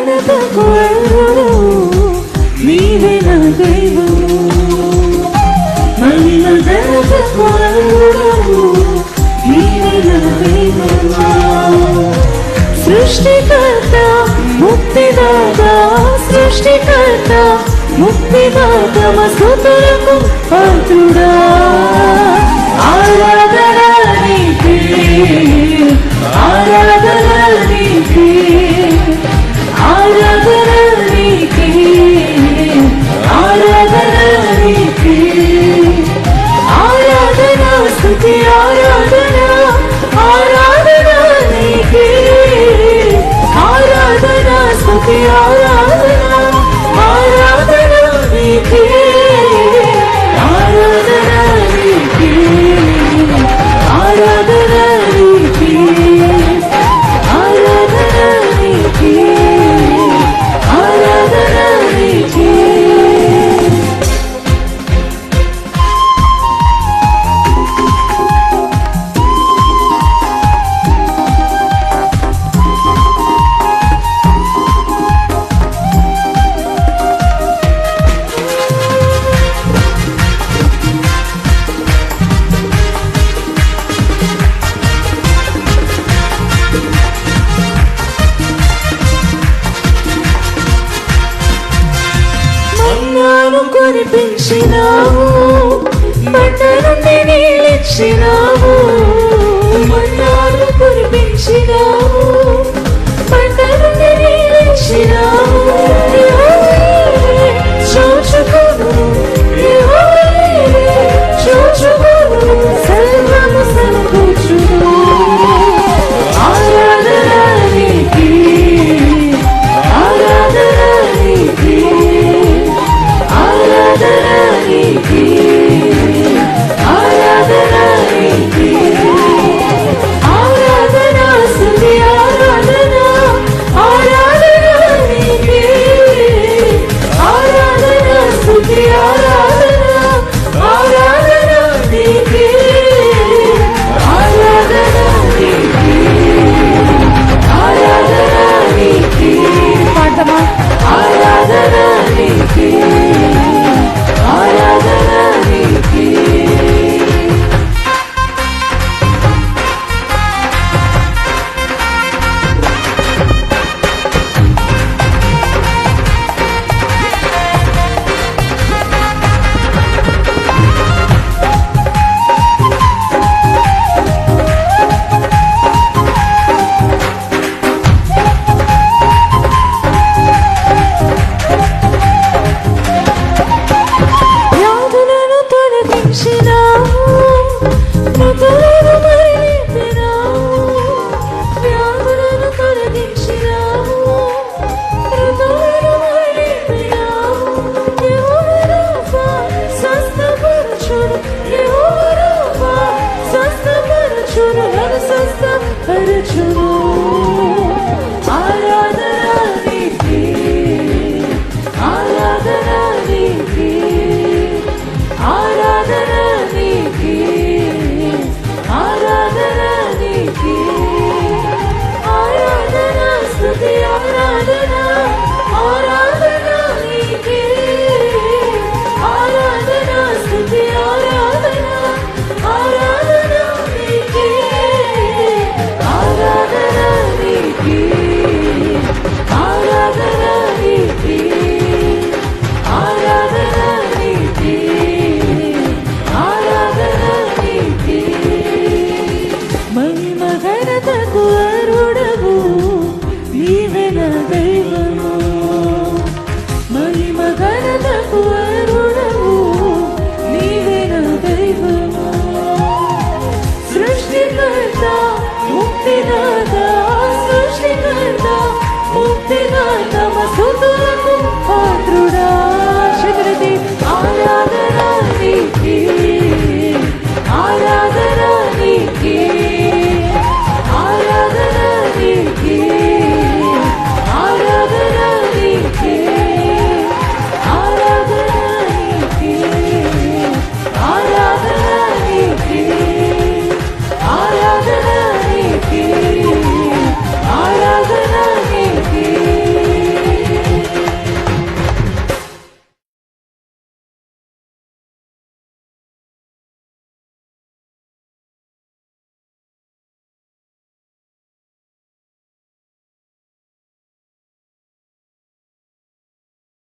ఘనతకు అర్హుడు నీవే నా దైవము మహిమ ఘనతకు అర్హుడు నీవే నా దైవము సృష్టికర్త ముక్తిదాత సృష్టికర్త ముక్తిదాత స్తుతులకు పాత్రుడా ఆరాధన నీకే ఆరాధన నీకే ఆరాధన నీకే ఆరాధన నీకే ఆరాధన స్తుతి ఆరాధన ఆరాధన నీకే ఆరాధన స్తుతి ఆరాధన ఆరాధన నీకే ఆరాధన నీకే ఆరాధన నీకే ఆరాధన నీకే ఆరాధన నీకే మన్నాను కురిపించినావు బండ నుండి నీళ్ళిచ్చినావు మన్నాను కురిపించినావు బండ నుండి నీళ్ళిచ్చినావు చూచుకోను చూచుకోను సర్వము సమకూర్చును ఆరాధన నీకే ఆరాధన నీకే ఆరాధన నీకే ఆరాధన నీకే ఆరాధన స్తుతి ఆరాధన ఆరాధన నీకే ఆరాధన స్తుతి ఆరాధన ఆరాధన నీకే ఆరాధన నీకే ఆరాధన నీకే పాడమా ఆరాధన నీకే ఆరాధన నీకే వ్యాధులను తొలగించినావు మృతులను మరణించినావు వ్యాధులను తొలగించినావు మృతులను మరణించినావు యెహోవా రాఫా స్వస్థపరచును యెహోవా రాఫా స్వస్థపరచును నన్ను స్వస్థపరచును ఆరాధన నీకే ఆరాధన నీకే ఆరాధన నీకే ఆరాధన నీకే ఆరాధన స్తుతి ఆరాధన ఆరాధన నీకే ఆరాధన స్తుతి ఆరాధన ఆరాధన నీకే ఆరాధన నీకే ఆరాధన నీకే ఆరాధన నీకే ఆరాధన నీకే మహిమ ఘనతకు అర్హుడవు నీవే నా దైవము మహిమ ఘనతకు అర్హుడవు నీవే నా దైవము సృష్టికర్త ముక్తిదాత సృష్టికర్త ముక్తిదాత